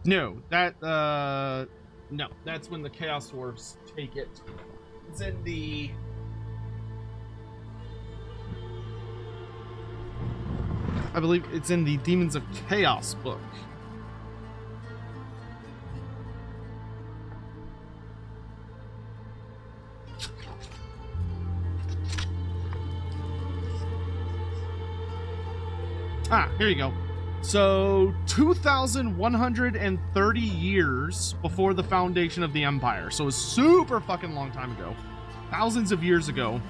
No, no, that's when the Chaos Dwarfs take it. It's in the... I believe it's in the Demons of Chaos book. Here you go. So, 2,130 years before the foundation of the Empire. So, a super fucking long time ago. Thousands of years ago.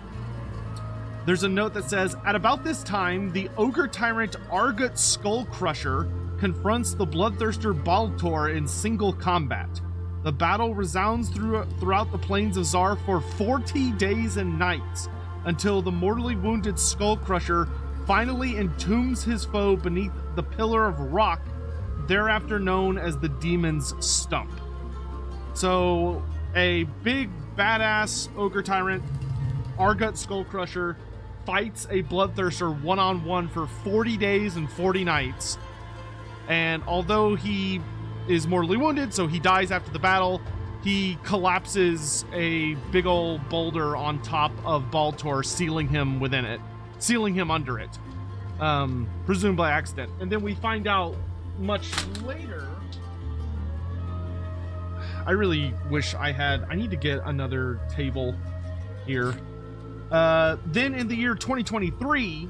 There's a note that says, at about this time, the ogre tyrant Argut Skullcrusher confronts the bloodthirster Baltor in single combat. The battle resounds throughout the plains of Zar for 40 days and nights, until the mortally wounded Skullcrusher finally entombs his foe beneath the pillar of rock, thereafter known as the Demon's Stump. So, a big, badass ogre tyrant, Argut Skullcrusher, fights a bloodthirster one-on-one for 40 days and 40 nights. And although he is mortally wounded, so he dies after the battle, he collapses a big old boulder on top of Baltor, sealing him under it. Presumed by accident. And then we find out much later... I really wish I need to get another table here. Then in the year 223,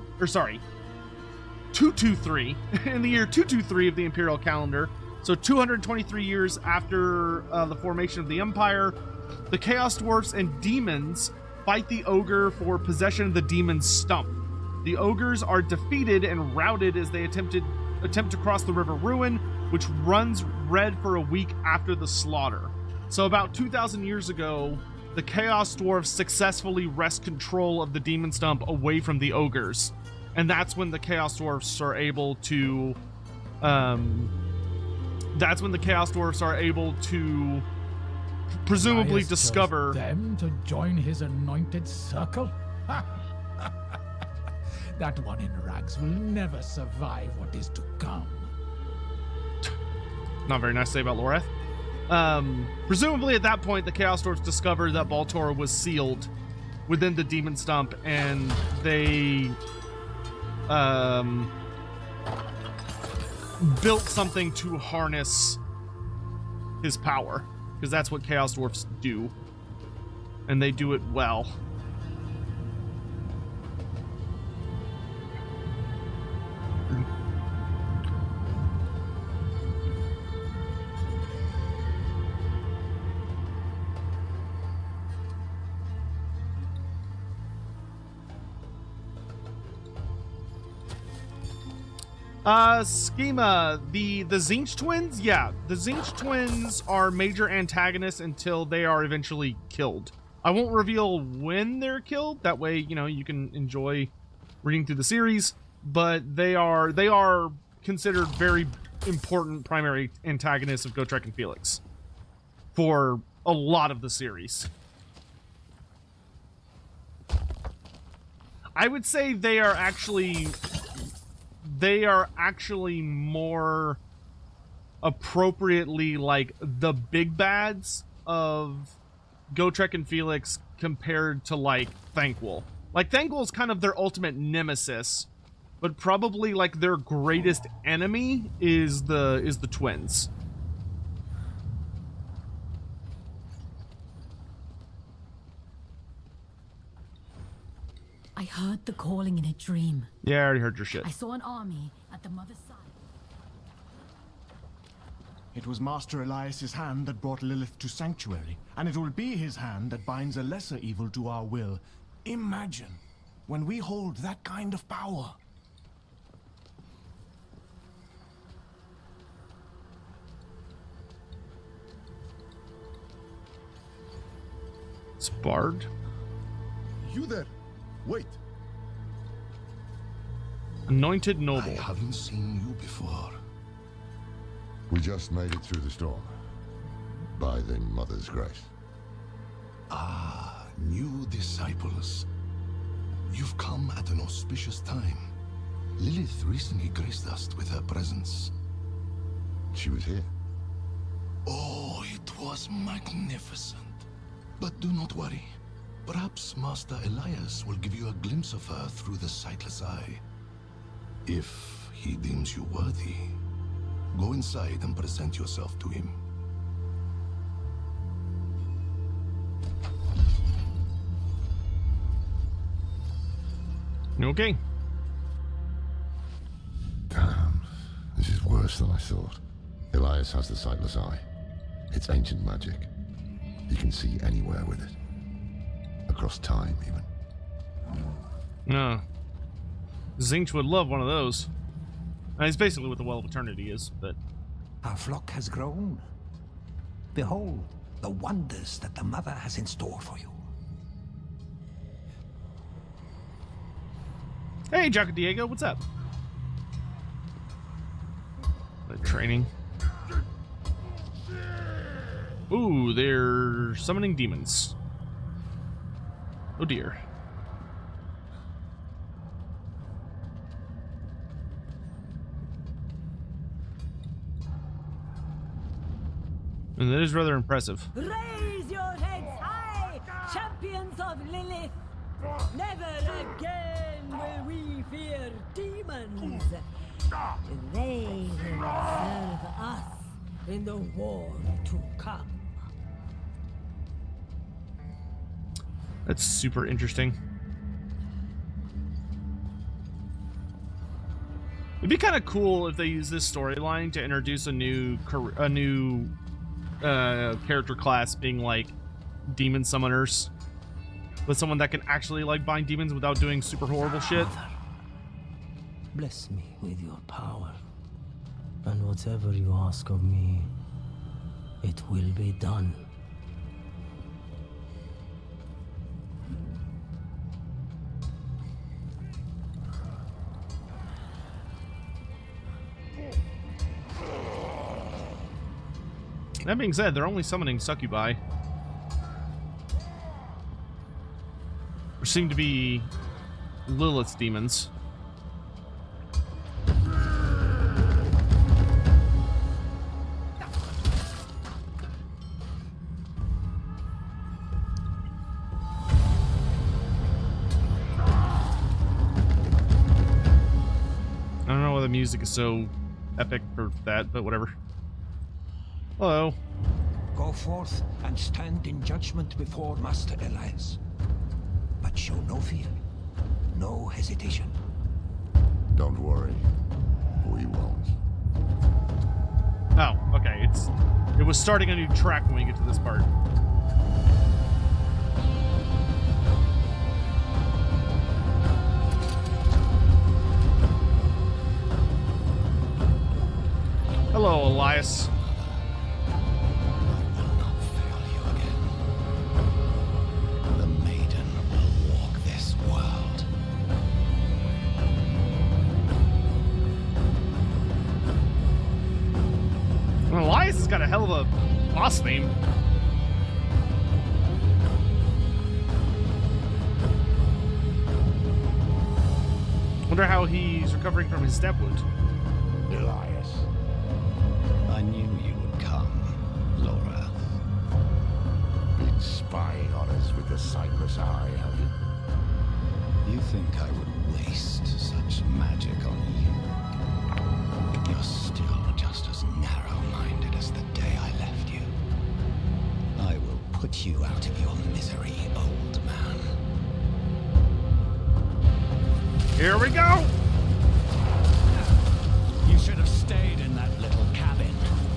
in the year 223 of the Imperial calendar, so 223 years after the formation of the Empire, the Chaos Dwarfs and demons fight the ogre for possession of the Demon's Stump. The ogres are defeated and routed as they attempt to cross the River Ruin, which runs red for a week after the slaughter. So about 2,000 years ago, the Chaos Dwarfs successfully wrest control of the Demon Stump away from the ogres. And that's when the Chaos Dwarfs are able to... presumably discover... them to join his anointed circle? That one in rags will never survive what is to come. Not very nice to say about Loreth. Presumably at that point, the Chaos Dwarfs discovered that Baltor was sealed within the Demon Stump, and they built something to harness his power, because that's what Chaos Dwarfs do, and they do it well. Schema, the Zinch twins? Yeah, the Zinch twins are major antagonists until they are eventually killed. I won't reveal when they're killed, that way, you know, you can enjoy reading through the series, but they are considered very important primary antagonists of Gotrek and Felix for a lot of the series. I would say they are actually more appropriately like the big bads of Gotrek and Felix compared to like Thanquol. Like Thanquol is kind of their ultimate nemesis, but probably like their greatest enemy is the twins. I heard the calling in a dream. Yeah, I already heard your shit. I saw an army at the mother's side. It was Master Elias's hand that brought Lilith to Sanctuary, and it will be his hand that binds a lesser evil to our will. Imagine when we hold that kind of power. Spard? You there? Wait. Anointed Noble. I haven't seen you before. We just made it through the storm. By the Mother's grace. Ah, new disciples. You've come at an auspicious time. Lilith recently graced us with her presence. She was here. Oh, it was magnificent. But do not worry. Perhaps Master Elias will give you a glimpse of her through the sightless eye. If he deems you worthy, go inside and present yourself to him. Okay. Damn. This is worse than I thought. Elias has the sightless eye. It's ancient magic. He can see anywhere with it. Across time, even. No. Zinch would love one of those. It's basically what the Well of Eternity is, but... Our flock has grown. Behold the wonders that the Mother has in store for you. Hey, Jaco Diego, what's up? Training. Ooh, they're summoning demons. Oh dear. And that is rather impressive. Raise your heads high, champions of Lilith. Never again will we fear demons. They will serve us in the war to come. That's super interesting. It'd be kind of cool if they use this storyline to introduce a new character class, being like demon summoners, with someone that can actually like bind demons without doing super horrible shit. Bless me with your power, and whatever you ask of me, it will be done. That being said, they're only summoning succubi. Or seem to be Lilith's demons. I don't know why the music is so epic for that, but whatever. Hello. Go forth and stand in judgment before Master Elias. But show no fear, no hesitation. Don't worry. We won't. Oh, okay. It was starting a new track when we get to this part. Hello, Elias. Elias has got a hell of a boss name. Wonder how he's recovering from his stab wound. Elias. I knew you would come, Laura. Been spying on us with the sightless eye, have you? You think I would waste such magic on you? You're still just as narrow-minded as the day I left you. I will put you out of your misery, old man. Here we go! You should have stayed in that little cabin,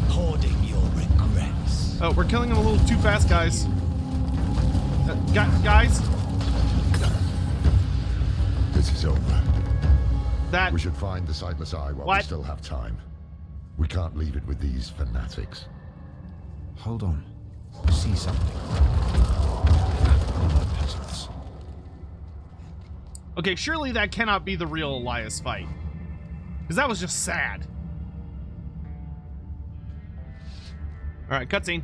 hoarding your regrets. Oh, we're killing him a little too fast, guys. Guys? This is over. That... We should find the sightless eye while we still have time. We can't leave it with these fanatics. Hold on. See something. Peasants. Okay, surely that cannot be the real Elias fight. Because that was just sad. Alright, cutscene.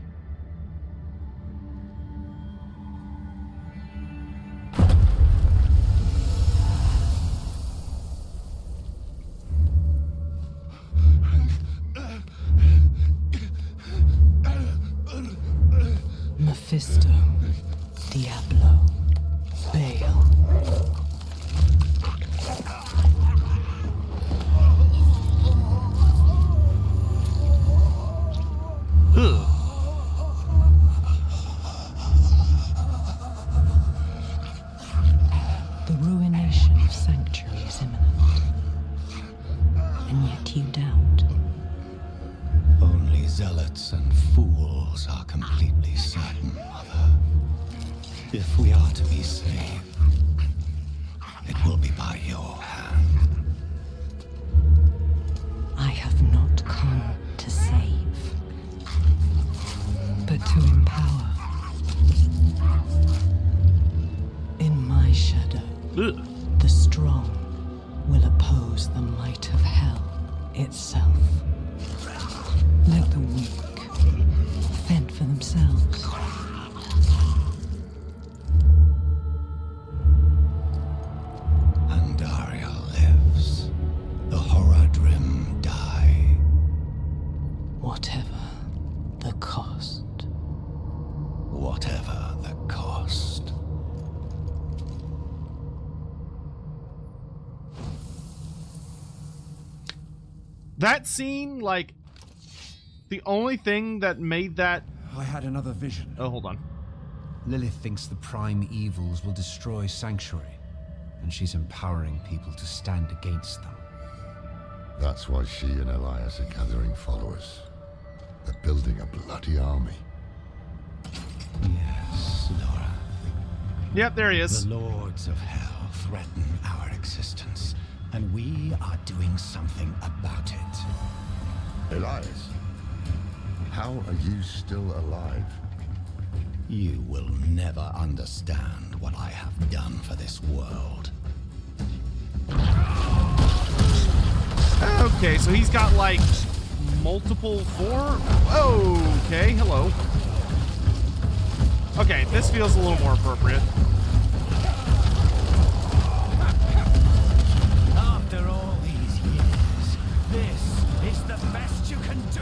Mephisto, Diablo, Baal. Ugh. The ruination of Sanctuary is imminent. And yet you doubt. Only zealots and fools are completely certain, Mother. If we are to be saved, it will be by your hand. I have not come to save, but to empower. In my shadow, Ugh. the strong will oppose the might of hell itself. Let the weak fend for themselves. Andaria lives. The Horadrim die. Whatever the cost. Whatever the cost. That scene, like, the only thing that made that... I had another vision. Oh, hold on. Lilith thinks the prime evils will destroy Sanctuary, and she's empowering people to stand against them. That's why she and Elias are gathering followers. They're building a bloody army. Yes, Laura. Yep, there he is. The Lords of Hell threaten our existence, and we are doing something about it. Elias, how are you still alive? You will never understand what I have done for this world. Okay, so he's got, like, multiple form... Okay, hello. Okay, this feels a little more appropriate. After all these years, this is the best you can do.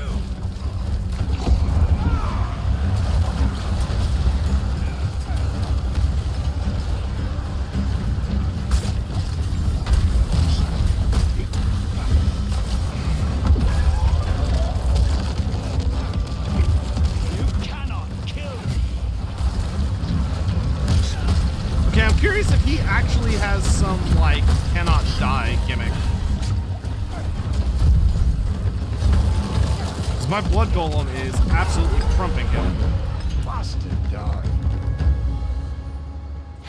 Okay, I'm curious if he actually has some, like, cannot die gimmick. Because my blood golem is absolutely crumping him. Bastard die.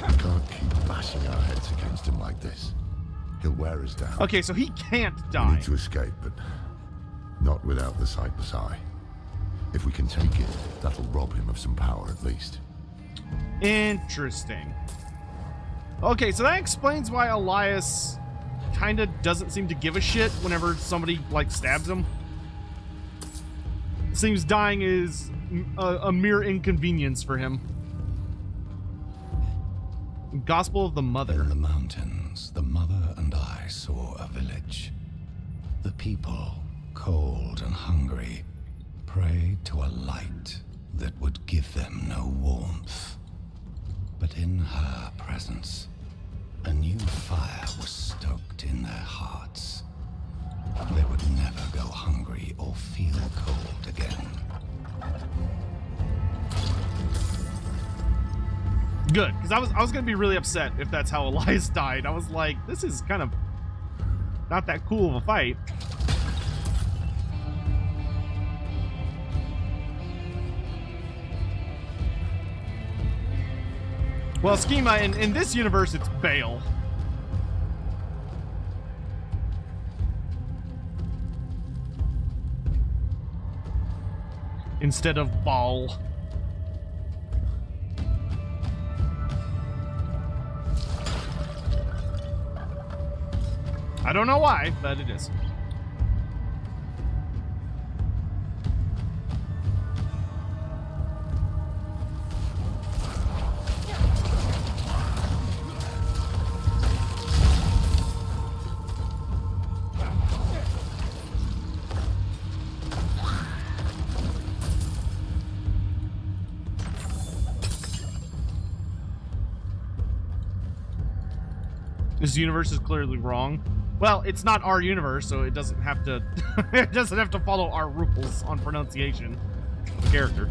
We can't keep bashing our heads against him like this. He'll wear us down. Okay, so he can't We die. need to escape, but not without the sightless eye. If we can take it, that'll rob him of some power at least. Interesting. Okay, so that explains why Elias kind of doesn't seem to give a shit whenever somebody, like, stabs him. Seems dying is a mere inconvenience for him. Gospel of the Mother. In the mountains, the mother and I saw a village. The people, cold and hungry, prayed to a light that would give them no warmth. But in her presence, a new fire was stoked in their hearts. They would never go hungry or feel cold again. Good, because I was gonna be really upset if that's how Elias died. I was like, this is kind of not that cool of a fight. Well, Schema, in this universe, it's Baal. Instead of Baal. I don't know why, but it is. This universe is clearly wrong. Well, it's not our universe, so it doesn't have to it doesn't have to follow our rules on pronunciation of character.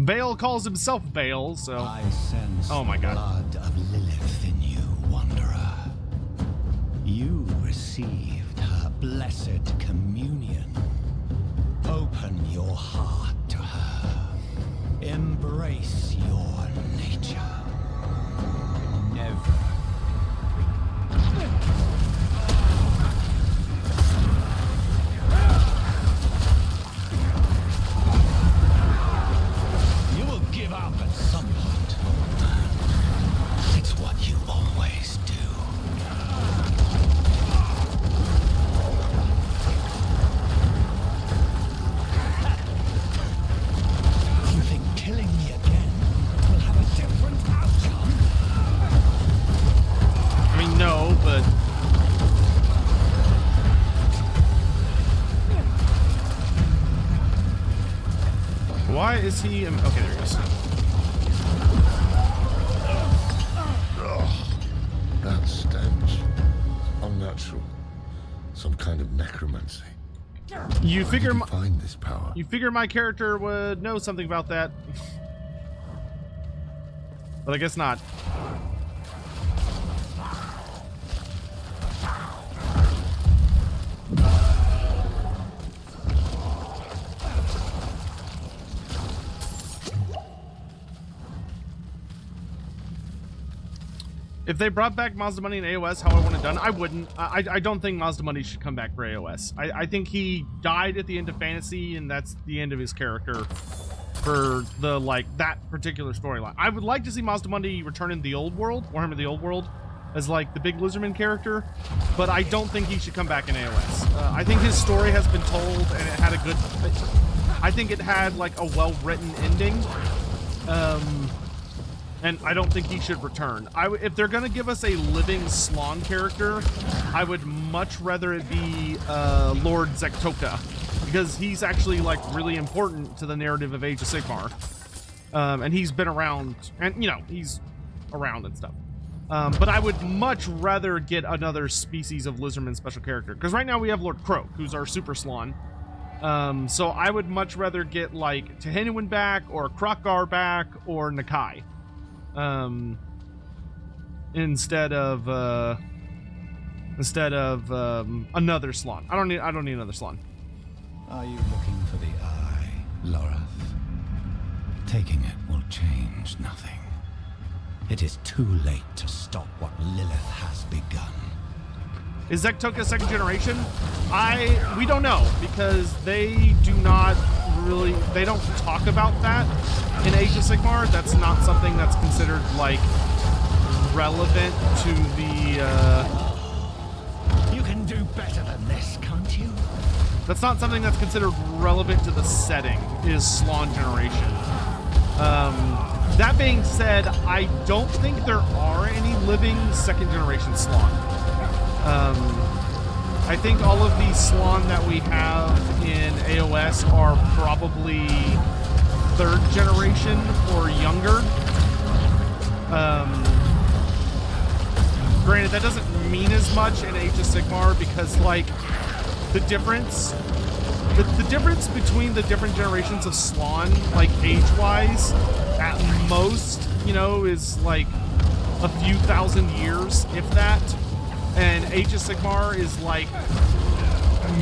Bale calls himself Bale, so... I sense oh my god. the blood of Lilith in you, Wanderer. You received her blessed communion. Open your heart to her. Embrace your nature. Never. You will give up at some point, old man. It's what you always do. You think killing me again will have a different outcome? I mean, no, but... why is he... okay, there he is. That stench. Unnatural. Some kind of necromancy. You figure Where did you find this power? you figure my character would know something about that. But I guess not. If they brought back Mazda Money in AOS how I want it done, I wouldn't. I don't think Mazda Money should come back for AOS. I think he died at the end of Fantasy, and that's the end of his character for the, like, that particular storyline. I would like to see Mazda Money return in the old world, Warhammer the Old World, as, like, the big Lizardman character, but I don't think he should come back in AOS. I think his story has been told, and it had a good... I think it had, like, a well-written ending. And I don't think he should return. If they're gonna give us a living Slaawn character, I would much rather it be Lord Zektoka, because he's actually, like, really important to the narrative of Age of Sigmar. And he's been around, and, you know, he's around and stuff. But I would much rather get another species of Lizardman special character, because right now we have Lord Croak, who's our super Slaawn. So I would much rather get, like, Tehenwin back, or Krokgar back, or Nakai. Instead of another Slaawn. I don't need another Slaawn. Are you looking for the eye, Lorath? Taking it will change nothing. It is too late to stop what Lilith has begun. Is Zektoka second generation? We don't know, because they do not really, they don't talk about that in Age of Sigmar. That's not something that's considered, like, relevant to the, You can do better than this, can't you? that's not something that's considered relevant to the setting, is Slaawn generation. That being said, I don't think there are any living second generation Slaawn. I think all of these Slaawn that we have in AOS are probably third generation or younger. Granted, that doesn't mean as much in Age of Sigmar, because, like, the difference between the different generations of Slaawn, like, age-wise, at most, you know, is like a few thousand years, if that. And Age of Sigmar is like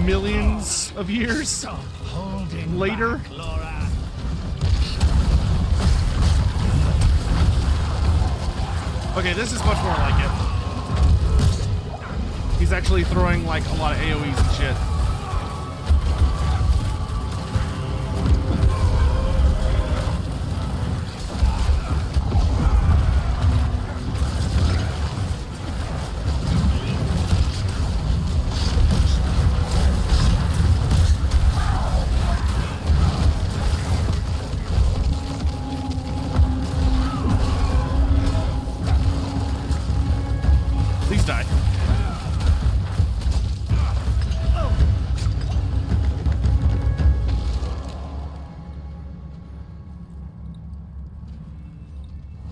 millions of years later. Okay, this is much more like it. He's actually throwing, like, a lot of AoEs and shit.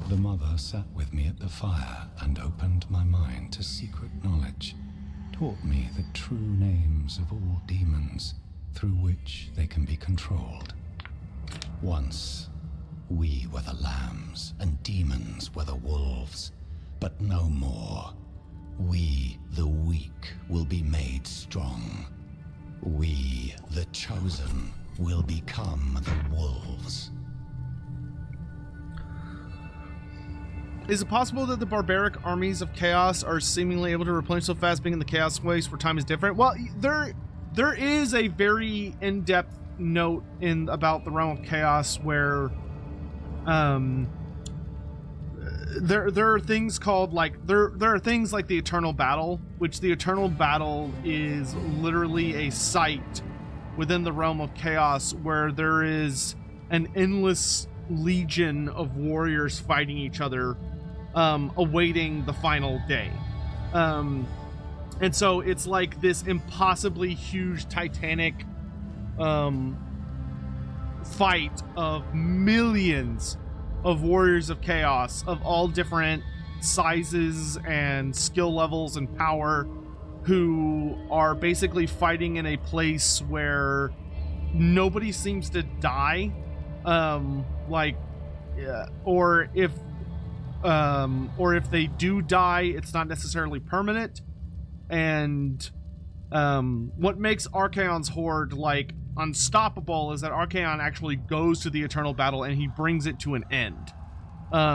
The mother sat with me at the fire and opened my mind to secret knowledge, taught me the true names of all demons through which they can be controlled. Once, we were the lambs and demons were the wolves, but no more. We, the weak, will be made strong. We, the chosen, will become the wolves. Is it possible that the barbaric armies of chaos are seemingly able to replenish so fast, being in the chaos waste where time is different? Well, there is a very in-depth note about the realm of chaos where there are things called there are things like the Eternal Battle, which the Eternal Battle is literally a site within the realm of chaos where there is an endless legion of warriors fighting each other, awaiting the final day. And so it's like this impossibly huge titanic fight of millions of warriors of chaos of all different sizes and skill levels and power, who are basically fighting in a place where nobody seems to die, or if they do die, it's not necessarily permanent. And what makes Archaon's horde like unstoppable is that Archaon actually goes to the Eternal Battle and he brings it to an end,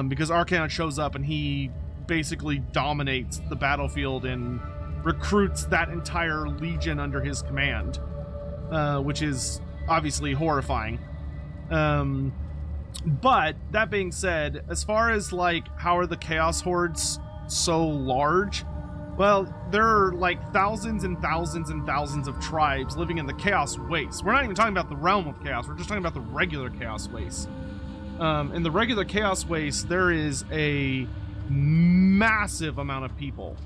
because Archaon shows up and he basically dominates the battlefield and recruits that entire legion under his command, which is obviously horrifying. But that being said, as far as like how are the Chaos Hordes so large, well, there are like thousands and thousands and thousands of tribes living in the Chaos Waste. We're not even talking about the realm of chaos, we're just talking about the regular Chaos Waste. In the regular Chaos Waste, there is a massive amount of people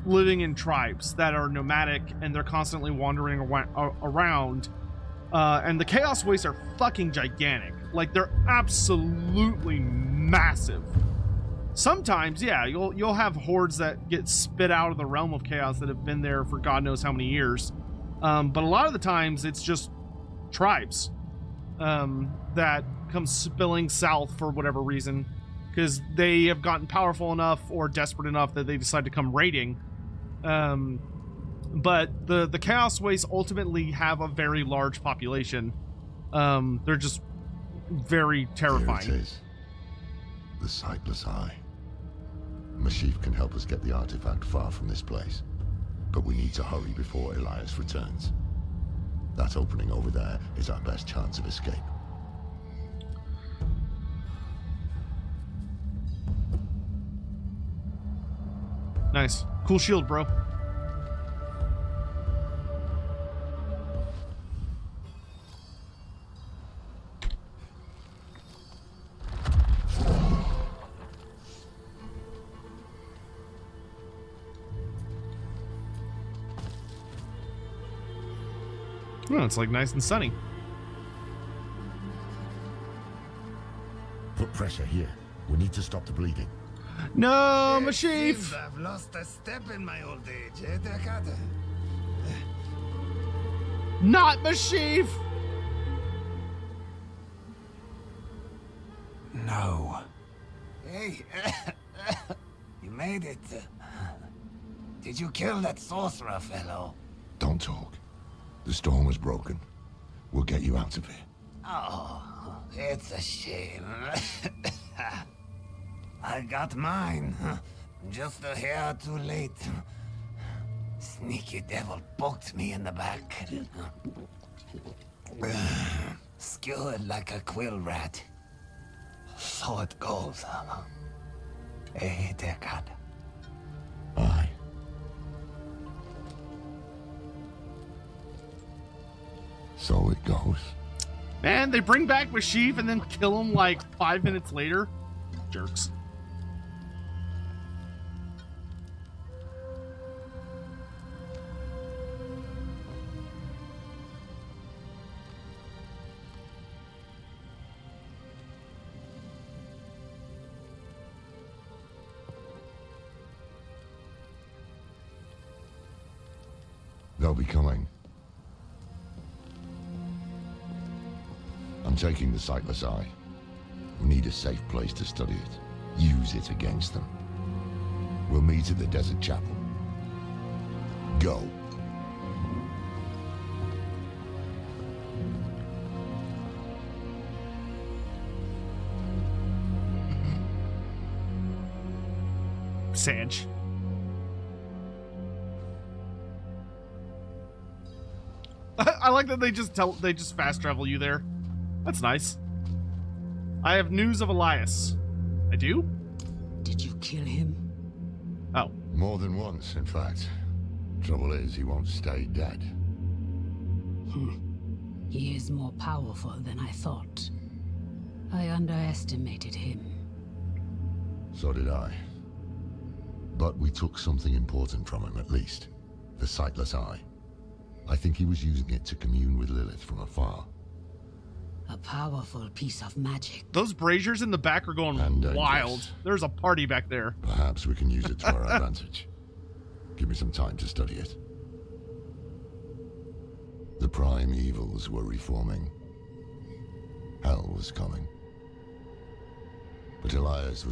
living in tribes that are nomadic, and they're constantly wandering around. And the Chaos Wastes are fucking gigantic. Like, they're absolutely massive. Sometimes, yeah, you'll have hordes that get spit out of the realm of chaos that have been there for God knows how many years. But a lot of the times, it's just tribes that come spilling south for whatever reason, because they have gotten powerful enough or desperate enough that they decide to come raiding. But the Chaos Wastes ultimately have a very large population. They're just very terrifying. Here it is. The Sightless Eye. Mashif can help us get the artifact far from this place, but we need to hurry before Elias returns. That opening over there is our best chance of escape. Nice. Cool shield, bro. Oh, it's like nice and sunny. Put pressure here. We need to stop the bleeding. No, Mashif! I've lost a step in my old age, eh, Dakata? Not Mashif! No. Hey, you made it. Did you kill that sorcerer fellow? Don't talk. The storm was broken. We'll get you out of here. Oh, it's a shame. I got mine. Just a hair too late. Sneaky devil poked me in the back. Skewered like a quill rat. So it goes. Eh, Deckard? Aye. So it goes. Man, they bring back Mashif and then kill him like 5 minutes later. Jerks. They'll be coming. I'm taking the Sightless Eye. We need a safe place to study it. Use it against them. We'll meet at the Desert Chapel. Go. Sanj. I like that they just fast travel you there. That's nice. I have news of Elias. I do? Did you kill him? Oh. More than once, in fact. Trouble is, he won't stay dead. He is more powerful than I thought. I underestimated him. So did I. But we took something important from him, at least. The Sightless Eye. I think he was using it to commune with Lilith from afar. A powerful piece of magic. Those braziers in the back are going wild. There's a party back there. Perhaps we can use it to our advantage. Give me some time to study it. The prime evils were reforming. Hell was coming. But Elias was